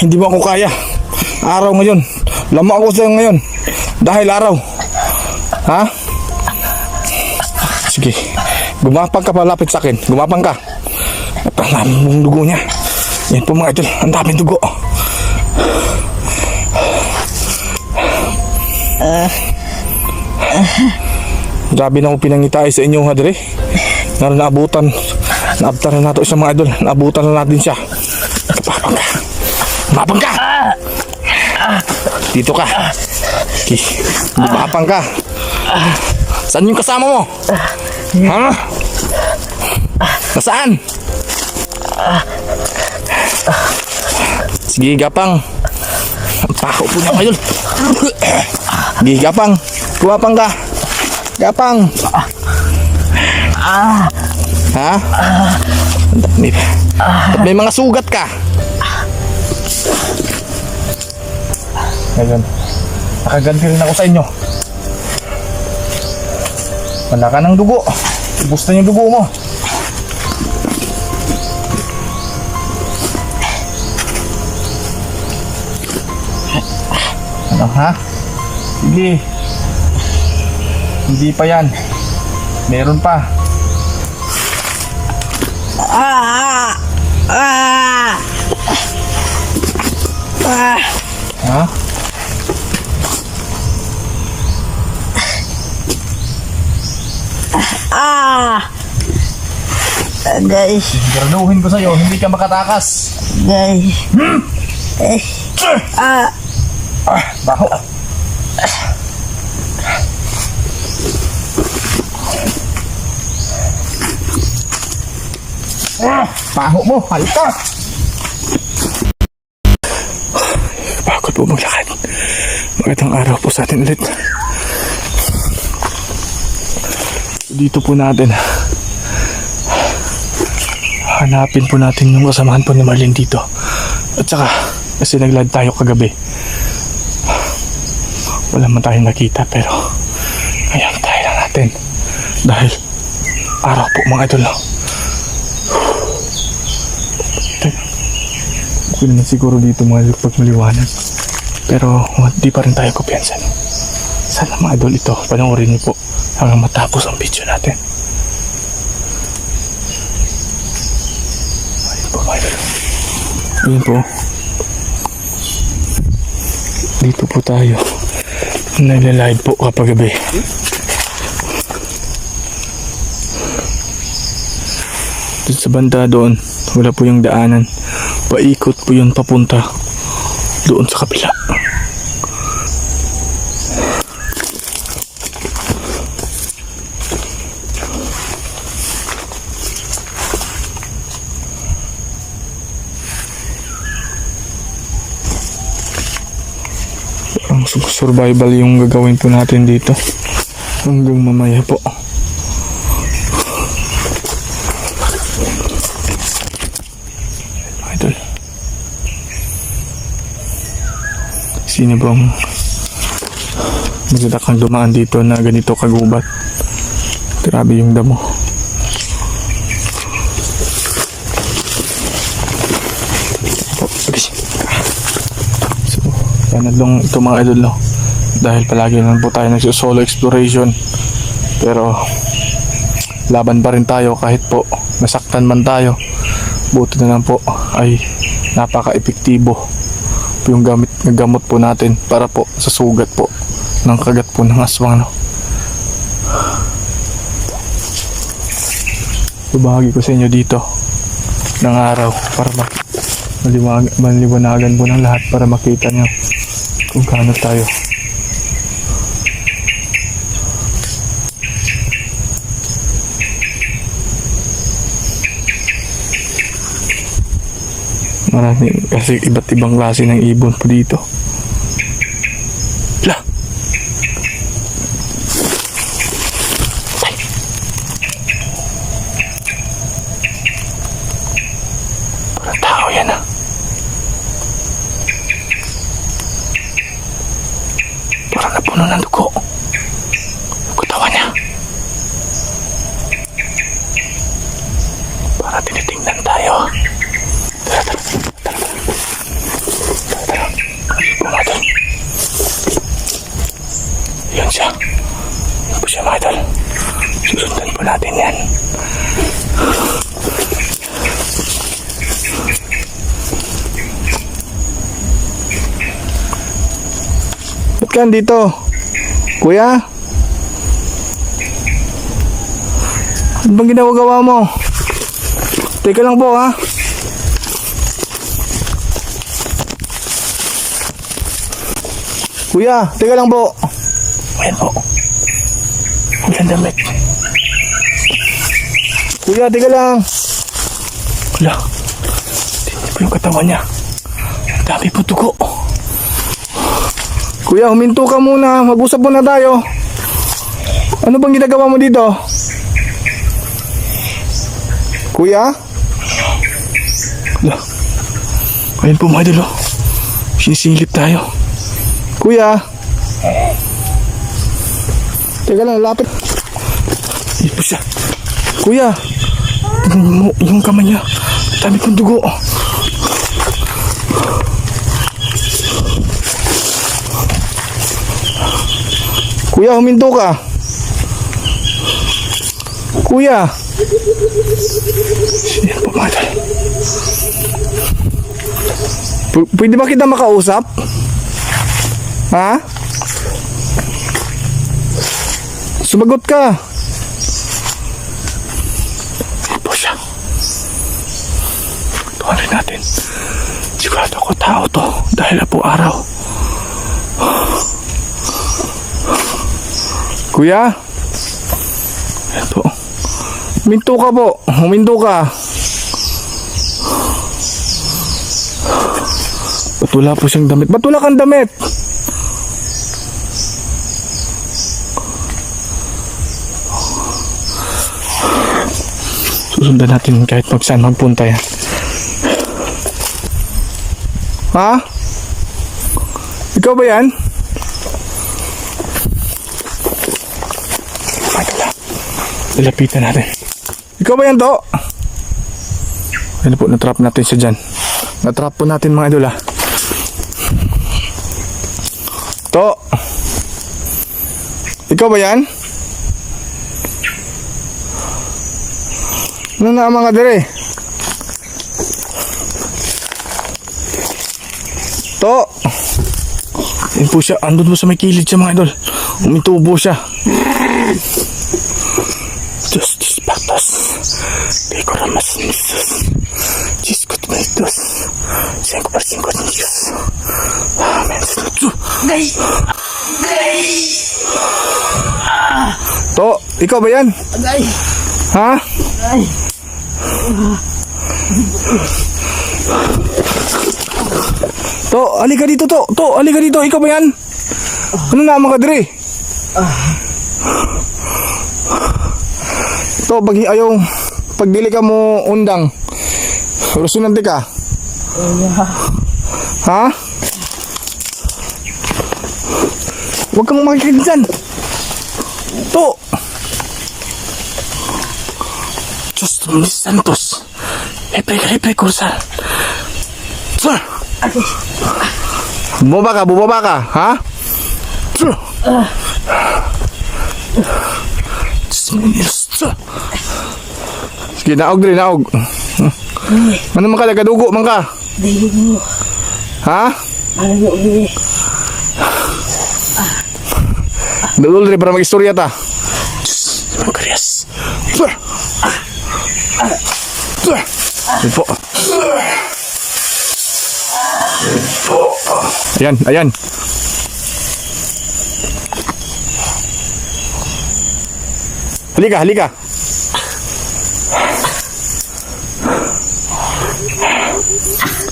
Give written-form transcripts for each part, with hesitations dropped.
Hindi mo ako kaya. Araw ngayon. Lama ako sa'yo ngayon. Dahil araw. Ha? Sige. Gumapang ka palapit sa akin. Gumapang ka. At ang daming dugo niya. Yan po mga idol. Ang daming dugo. Grabe na akong pinangitay sa inyo, hadre. Naabutan. Naabtan na nato siya mga idol. Naabutan na natin siya. Gumapang ka. Gumapang ka. Dito ka. Okay. Gumapang ka. Saan yung kasama mo? Ha? Nasaan? Sige, gapang. Ang pako po niya ngayon. Sige, gapang. Gumapang ka. Gapang. Ha? May mga sugat ka. Ngayon, nakaganti rin ako sa inyo. Wala ka ng dugo. Ubus na yung dugo mo. Ano ha? Sige. Hindi pa yan. Meron pa. Ha? Guys. Siguraduhin ko sa'yo, hindi ka makatakas. Guys. Baho. Baho mo, halika. Pagod po maglakad. Magandang araw po sa atin ulit. Dito po natin hanapin po natin yung kasamahan po ni Marlene dito. At saka kasi naglad tayo kagabi, wala man tayong nakita, pero ayan tayo lang natin dahil araw po mga idol. Okay naman siguro dito mga idol pag maliwanag, pero di pa rin tayo kumpiyansa. Sana mga idol ito panoorin niyo po hanggang matapos ang video natin. Ayun po. Dito po tayo. Nagla-live po kapag gabi. Dito sa banda doon, wala po yung daanan. Paikot po yun papunta doon sa kabila. Survival yung gagawin po natin dito hanggang mamaya po. Idol, sino bang maganda kang dumaan dito na ganito kagubat? Grabe yung damo. Yan lang ito mga idol, no? Dahil palagi lang po tayo nagsusolo exploration, pero laban pa rin tayo kahit po nasaktan man tayo. Buti na lang po ay napaka-epektibo yung gamot po natin para po sa sugat po ng kagat po ng aswang, no? Ibahagi ko sa inyo dito ng araw para maliwanagan po ng lahat, para makita nyo kung gaano tayo maraming, kasi iba't ibang klase ng ibon po dito. La! Parang tao yan, ah. Parang napuno ng dugo. Katawan niya. Para tinitingnan tayo. Tara. Ba't ka dito? Kuya? Ano bang ginagawa mo? Teka lang po, ha? Kuya, teka lang po. Ayan po. Walang damit. Kuya, teka lang. Wala. Hindi po yung katawan niya. Dami po dugo. Kuya, huminto ka muna. Mag-usap muna tayo. Ano bang ginagawa mo dito? Kuya? Wala. Ayan po mga idol. Sinisilip tayo. Kuya? Teka lang, lapit. Hindi po siya. Kuya? Tingnan mo yung kamay niya. Dami pong dugo. Kuya, huminto ka. Kuya. Yan po mga idol. Pwede ba kita makausap? Ha? Sumagot ka. Yan po siya. Tuwanin natin. Sigurado ako tao to dahil na po araw. Kuya? Yan po. Huminto ka po. Huminto ka. Ba't wala po siyang damit? Ba't wala kang damit? Susundan natin kahit saan magpunta yan. Ha? Ikaw ba yan? Lalapitan natin. Ikaw ba yan, To? Ano po, natrap natin siya dyan. Natrap po natin mga idol, ha. To? Ikaw ba yan? Ano na ang mga dire? To? Yan po siya. Andun po sa may kilid siya mga idol. Umitubo siya. Diyos, Diyos, patas. Di ko ramas misos. Diyos ko tumitos. 5 por 5 niños. Amen. Gay! Gay! To, ikaw ba yan? Gay! Ha? Gay! To, halika dito, To. To, halika dito. Ikaw ba yan? Ano na mga kadre? To, pagdili ka mo undang. Rusunante ka. Ha? Huwag kang makikinig dyan. To. Diyos, Miss Santos. Hepe, kursa. Sir. Bumaba ka, ha? Sir. Sige, naog. Ano man ka, nagadugo man ka? Dahil mo. Ha? Ano mo ulit? Dudol rin para mag-istorya ta. Diyos, magkarias. Sir. Ito. Ayan. Halika.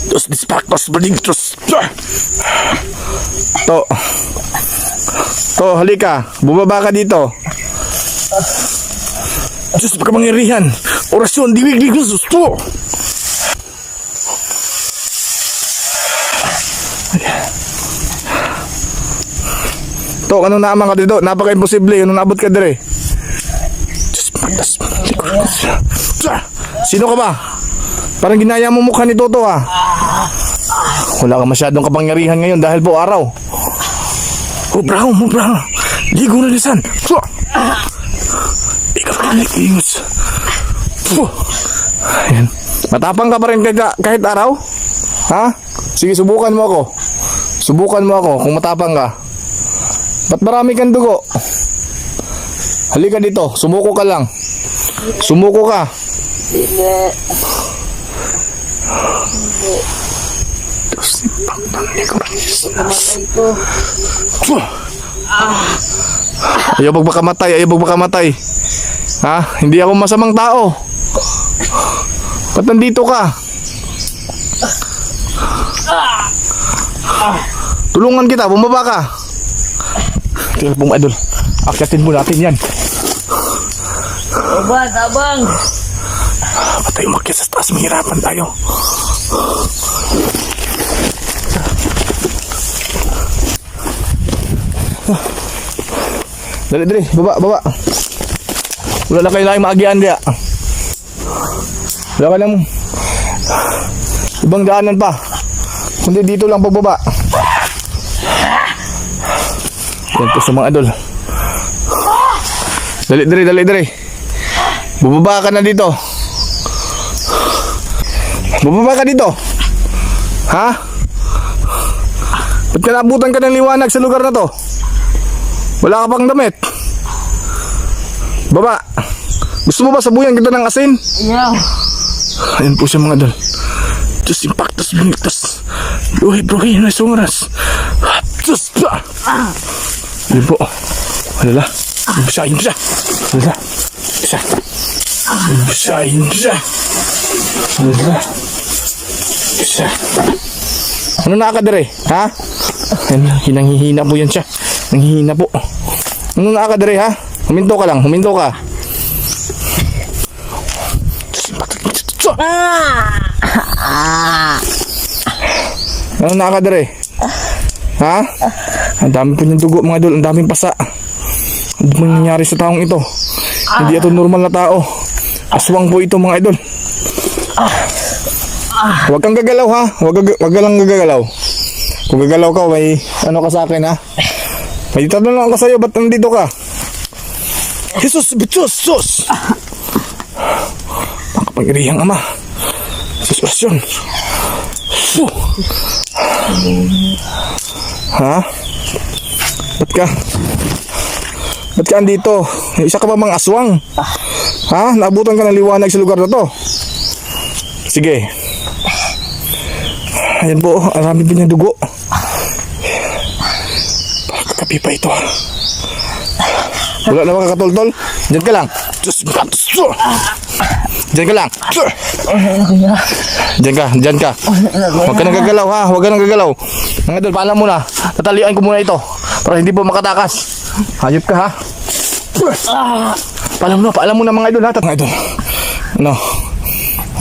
Dos dispactos benignos. To, halika. Bumaba ka dito. Diyos, pagkamangirihan. Orasyon, diwig ko susto. To, anong naamang ka dito? Napaka-imposible. Anong naabot ka dire? Diyos, patas. Sino ka ba? Parang ginaya mo mukha ni Toto, ha? Wala ka masyadong kapangyarihan ngayon dahil po araw. Mubra. Ligo na lisan. Ikaw na nagligos. Ayan. Matapang ka pa rin kahit araw? Ha? Sige, subukan mo ako kung matapang ka. Ba't marami kang dugo? Halika dito, sumuko ka lang. Sumuko ka. Hindi. Namatay ko. Ayaw magpakamatay, ayaw magpakamatay. Ha? Hindi ako masamang tao. Ba't nandito ka? Tulungan kita, bumaba ka. Tingnan po mga idol. Akyatin mo natin yan. Baba, tabang. Patay umakyat sa taas, mahirapan tayo. Dali, dali, baba, baba. Wala na kailangan maagian dia. Wala ka lang ibang daanan pa. Kundi dito lang pagbaba. Yan po sa mga idol. Dali, dali, dali, dali. Bubaba ka na dito. Bubaba ka dito. Ha? Ba't ka naabutan ka ng liwanag sa lugar na to? Wala ka pang damit. Baba. Gusto mo ba sabuyan kita ng asin? Yeah. Ayan po siya mga idol. Diyos impactos binitas. Luhi bruhi na sungras. Diyos pa. Ayan po. Alala. Imbasahin mo siya. Alala. Isa. Imbasahin mo siya. Alala. Isa. Ano nakakadere? Ha? Ayan, hinanghihina po yan siya. Nanghihina po. Ano nakakadere ha? Huminto ka lang. Huminto ka. Ano nakakadere? Ha? Ang dami po niyang dugo mga idol. Ang daming pasa. Ano bang nangyari sa taong ito? Hindi ito normal na tao. Aswang po ito mga idol. Huwag kang gagalaw ha. Huwag ka lang gagalaw. Kung gagalaw ka, may ano ka sa akin ha. May tatanong lang ako sa'yo. Ba't nandito ka? Jesus! Jesus! Pangkapangyarihang Ama. Jesus yun. Ha? Ba't ka andito? Isa ka ba mang aswang? Ha? Naabutan ka ng liwanag sa lugar na to? Sige. Ayan po, arami din yung dugo. Parang kakapi pa ito. Wala na makakatol-tol? Diyan ka lang. Diyan ka lang. Diyan ka. Huwag ka nang gagalaw ha. Huwag ka nang gagalaw. Mga idol, paalam muna. Tatalian ko muna ito para hindi po makatakas. Hayop ka ha. Paalam muna mga idol ha. Mga idol. Ano?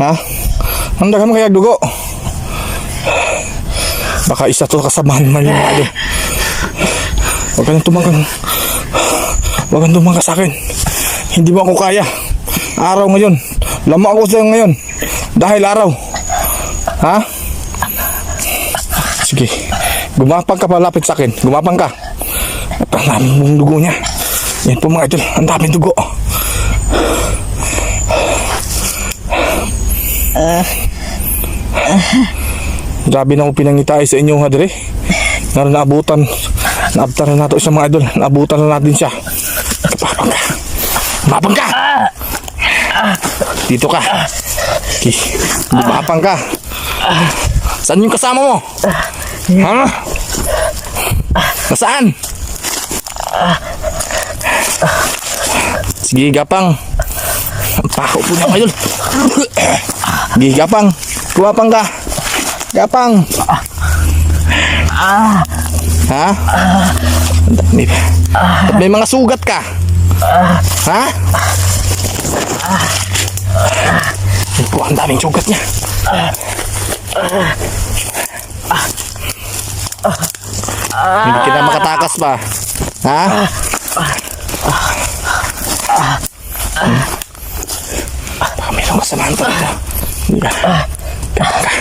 Ha? Ang dagan mo kaya dugo. Baka isa to kasamahan man yung mga idol. Huwag ka nang tumagang. Huwag kang tumangka sa akin. Hindi mo ako kaya. Araw ngayon. Lama ako sa'yo ngayon. Dahil araw. Ha? Sige. Gumapang ka palapit sa akin. Gumapang ka. At ang daming dugo niya. Yan po mga idol. Ang daming dugo. Grabe na ako pinangitay sa inyo ha dire. Naabutan. Naabtan na nato siya mga idol. Naabutan na natin siya. Kapapang ka. Kapapang ka. Dito ka. Okay. Kapapang ka. Saan yung kasama mo? Ha? Nasaan? Sige, gapang. Ang pako po niya ngayon. Sige, gapang. Kumapang ka. Gapang. Ha? May mga sugat ka. Ha? Yan po, ang daming sugat niya. Hindi kita makatakas pa. Ha? Baka mayroong kasamahan pa dito. Hindi ka. Kapag ka.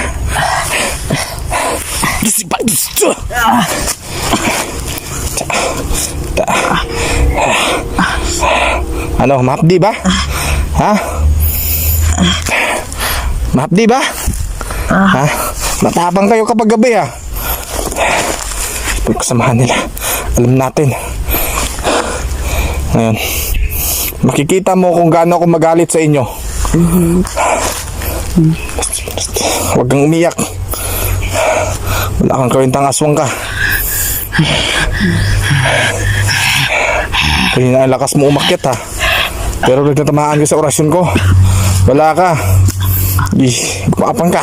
Ano, mahapdi ba? Ha? Mahapdi ba? Ha? Matapang kayo kapag gabi ha. Pagkasamahan nila. Alam natin. Ngayon, makikita mo kung gaano ako magalit sa inyo. Huwag kang umiyak. Wala kang kawintang aswang ka. Kanina ang lakas mo umakyat ha. Pero nagtatamaan ka sa orasyon ko. Wala ka. Gumapang ka.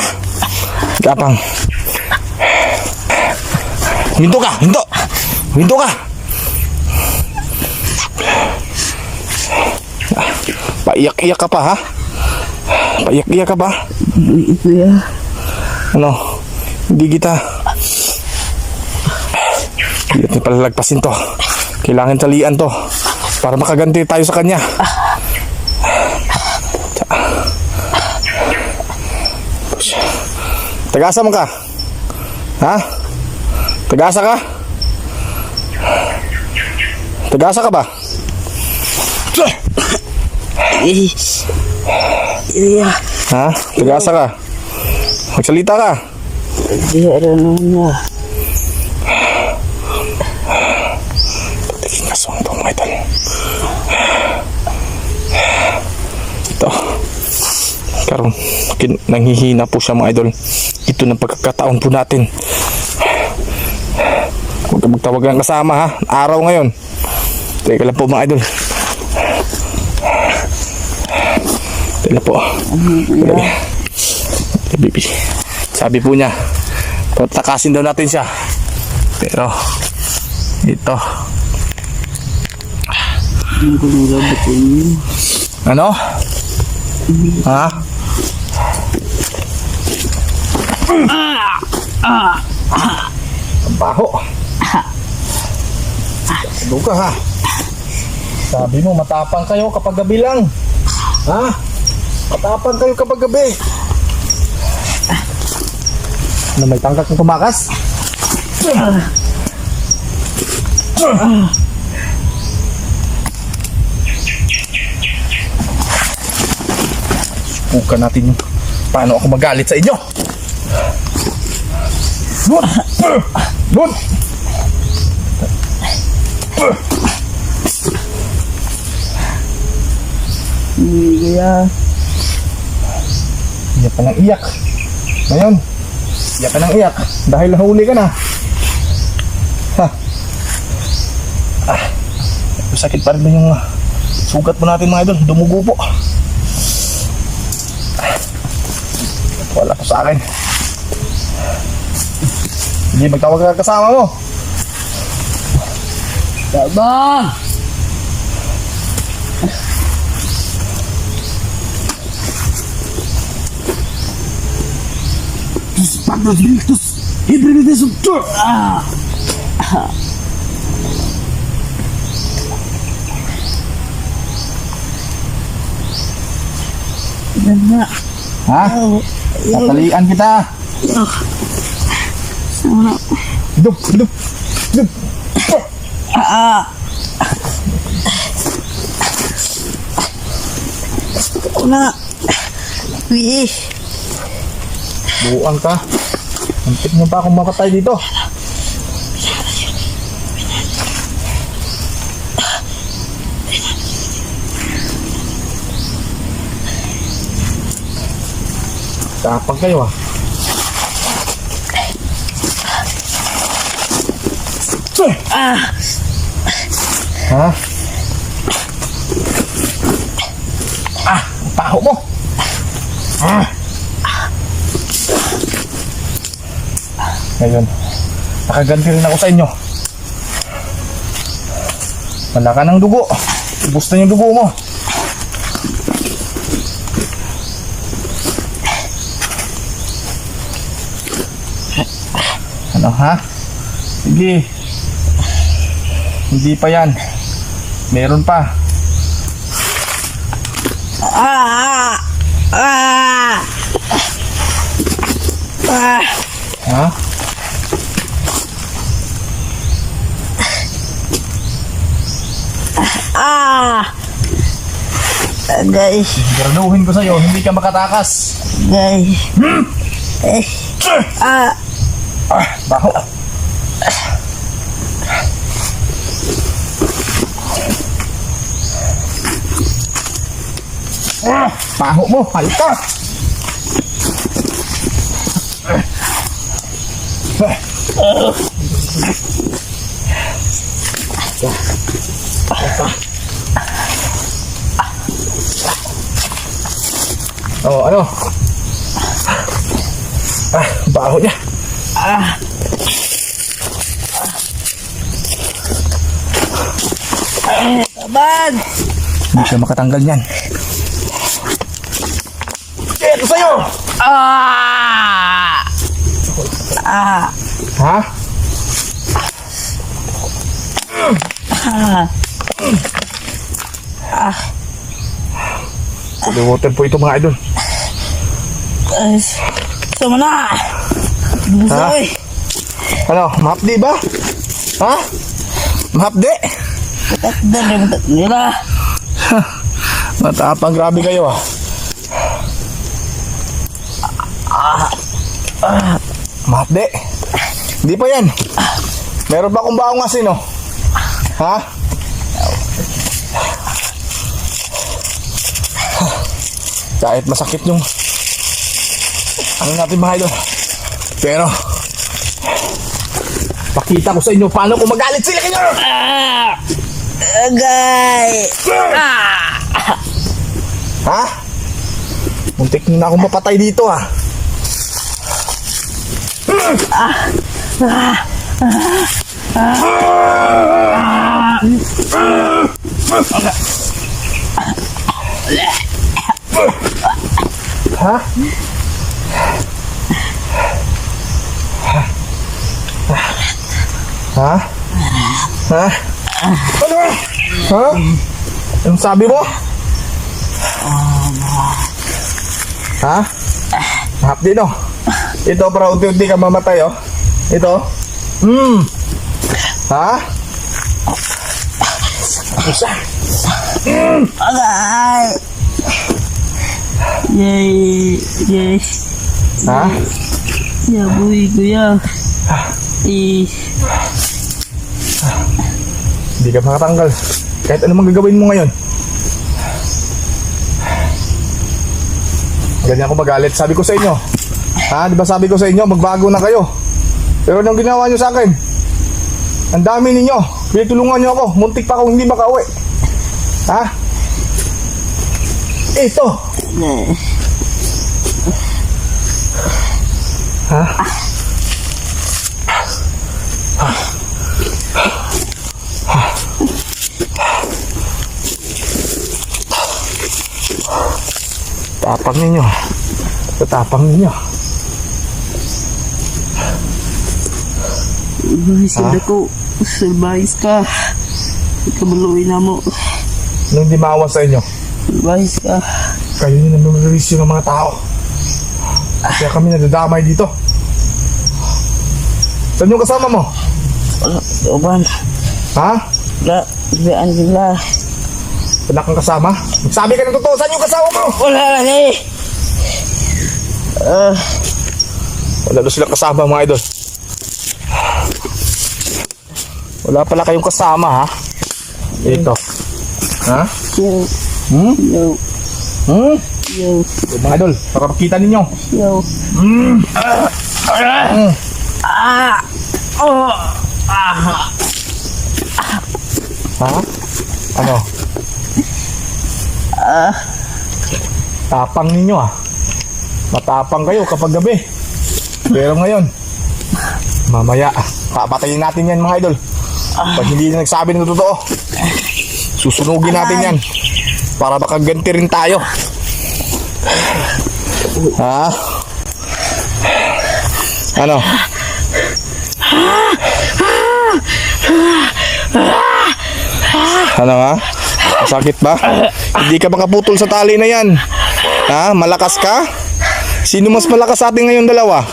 Gapang. Hinto ka! Hinto! Hinto ka! Paiyak-iyak ka pa ha? Paiyak-iyak ka ba? Kuya. Ano? Hindi kita. Hindi natin palalagpasin to. Kailangan talian to para makaganti tayo sa kanya. Tagasa mo ka? Ha? Tagasa ka? Tagasa ka ba? Iya. Ha? Tagasa ka? Magsalita ka? Di ada nuna. Patiging aswang to mga idol. Ito. Karon, nanghihina po siya mga idol. Ito ng pagkakataon po natin. Huwag ka magtawag ng kasama ha. Araw ngayon. Teka lang po mga idol. Teka po. Baby. Sabi po niya, patakasin daw natin siya. Pero, ito. Ano? Ha? Ang baho. Ano ka ha? Sabi mo matapang kayo kapag gabi lang. Ha? Matapang kayo kapag gabi. Ano, may tangkak ng tumakas? Subukan natin yung paano ako magalit sa inyo. Doon! Doon! Iya. Iyak ka ng iyak. Ngayon, iyak ka ng iyak dahil nahuli ka na. Ha? Sakit pa rin ba yung sugat mo natin mga idol? Dumugo po. Wala po sa akin. Hindi, magtawag ka kasama mo. Tabang. Pagdos Victus, Ibrides Subtur. Nana. Ha? Tatalian kita. Sama. Hidup, hidup, hidup. Una. Wih. Buang ka. Antik mo pa akong makatay dito. Tapang kayo ah. Ha? Ang taho mo. Ngayon, nakaganti rin ako sa inyo. Wala ka ng dugo. Ubus na yung dugo mo. Ano ha? Sige. Hindi pa yan. Meron pa. Ha? Guys, Siguraduhin ko sa'yo, hindi ka makatakas. guys. Baho. Paho mo, halika! Oh, ano? Baho niya. Laban! Hindi siya makatanggal niyan. Ito sa'yo! Ha? Holy water po ito mga idol. Sama na! Busoy! Ano, mahapdi ba? Ha? Mahapdi? Katakdan rin nila. Matapang, grabe kayo Mahapdi? Hindi pa yan. Meron ba akong baong asin Ha? Kahit masakit yung ano natin mga idol, pero pakita ko sa inyo paano kung magalit sila kayo. Agay! Ha? Muntik na akong mapatay dito Ha? Ha? Ha? Ano? Ha? Yung sabi mo? Ha? Hapdi Ito para unti-unti ka mamatay Ito. Ha? Isa. Agay! Yay! Yay! Ha? Ya boy, kuya. Hindi ka makatanggal. Kahit ano mang gagawin mo ngayon. Ganyan ako magalit. Sabi ko sa inyo. Ha? Di ba sabi ko sa inyo, magbago na kayo. Pero anong ginawa nyo sa akin? Ang dami ninyo. Pinitulungan nyo ako. Muntik pa akong hindi makauwi. Ha? Ito. Ha? Tapang ninyo. Tatapang ninyo. Sila ko, survive ka. Ikabaluin na mo. Nung di maawa sa inyo, Survive ka. kayo yung nanunurisyo ng mga tao. Kaya kami nadadamay dito. Saan yung kasama mo? Wala, soban. Ha? Wala, biyaan nila. Wala kang kasama? Magsabi ka ng totoo, saan yung kasama mo? Wala na eh. Wala doon silang kasama mga idol. Wala pala kayong kasama Ito. Ha? Yo, Hmm? yo, Hmm? yo, Ito, mga idol, para makita ninyo. yo. Ha? Ano? Tapang ninyo Matapang kayo kapag gabi. Pero ngayon, mamaya, papatayin natin yan mga idol. Pag hindi na nagsabi ng totoo, susunugin natin yan. Para makaganti rin tayo. Ha? Ano? Ano Sakit ba? Hindi ka makaputol sa tali na yan. Ha? Malakas ka? Sino mas malakas sa ating ngayon dalawa?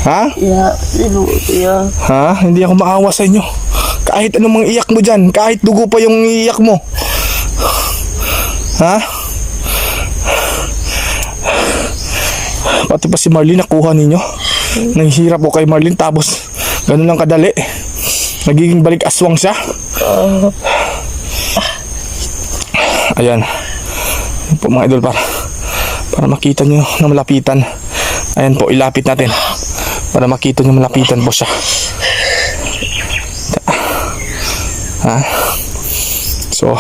Ha? Ya, sino, ya. Ha? Hindi ako maawa sa inyo. Kahit anong mga iyak mo dyan, kahit dugo pa yung iyak mo. Ha? Pati pa si Marlene nakuha ninyo. Nanghirap ko kay Marlene tapos ganun lang kadali. Nagiging balik aswang siya. Ayan. Yan po mga idol para Para makita nyo na malapitan. Ayan po, ilapit natin. Para makita nyo malapitan po siya. Ha? So,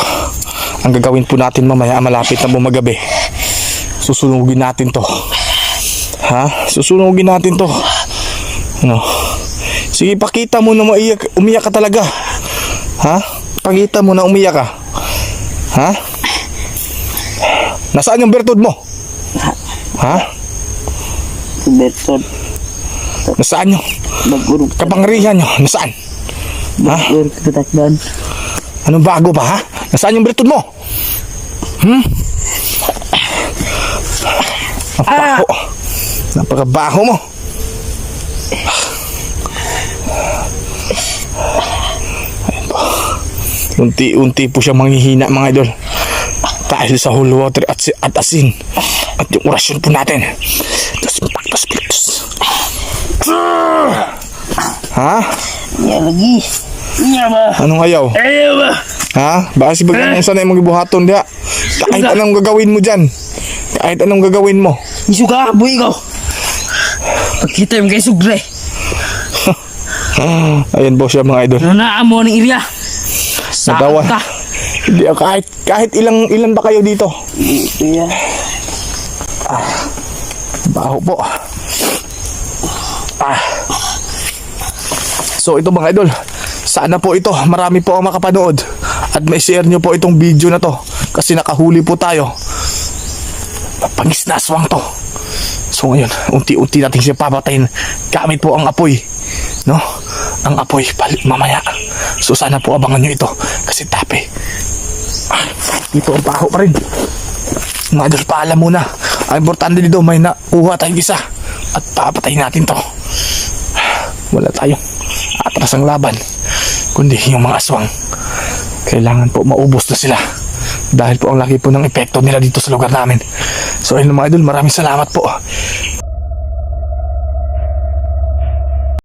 ang gagawin po natin mamaya, malapit na bumagabi. Susunugin natin to. Ha? Susunugin natin to. Ano? Sige, pakita mo na umiyak ka talaga. Ha? Pakita mo na umiyak ka. Ha? Nasaan yung bertud mo? Ha? Bertod. Nasaan nyo? Bagurog. Kapangyarihan nyo? Nasaan? Ha? Bagurog katakdan. Anong bago pa, ha? Nasaan yung bertud mo? Napabaho. Napakabaho mo. Ayan po. Unti-unti po siya manghihina, mga idol. Dahil sa holy water at asin. At yung orasyon po natin. Ha? Iya lagi. Iya ba? Anong ayaw? Ayaw ba? Ha? Baka si bagay sanay mong ibuhaton diya. Kahit anong gagawin mo dyan. Kahit anong gagawin mo. Isuka, buhay ko. Pagkita yung kay Sugre. Ayan po siya, mga idol. Nanaan mo ng iriya. Natawa. Saan ka? Hindi, kahit ilan ba kayo dito? Iya. Baho po. So ito, mga idol, sana po ito marami po ang makapanood at may share nyo po itong video na to kasi nakahuli po tayo. Pangis na aswang to. So ngayon, unti-unti natin siya papatayin gamit po ang apoy, no? Ang apoy mamaya. So sana po abangan nyo ito kasi tape. Dito ang baho pa rin. Mga idol, paalam muna. Ang importante dito, may nakuha tayong isa at papatayin natin to. Wala tayong atras ang laban, kundi yung mga aswang. Kailangan po maubos na sila dahil po ang laki po ng epekto nila dito sa lugar namin. So ayun, mga idol, maraming salamat po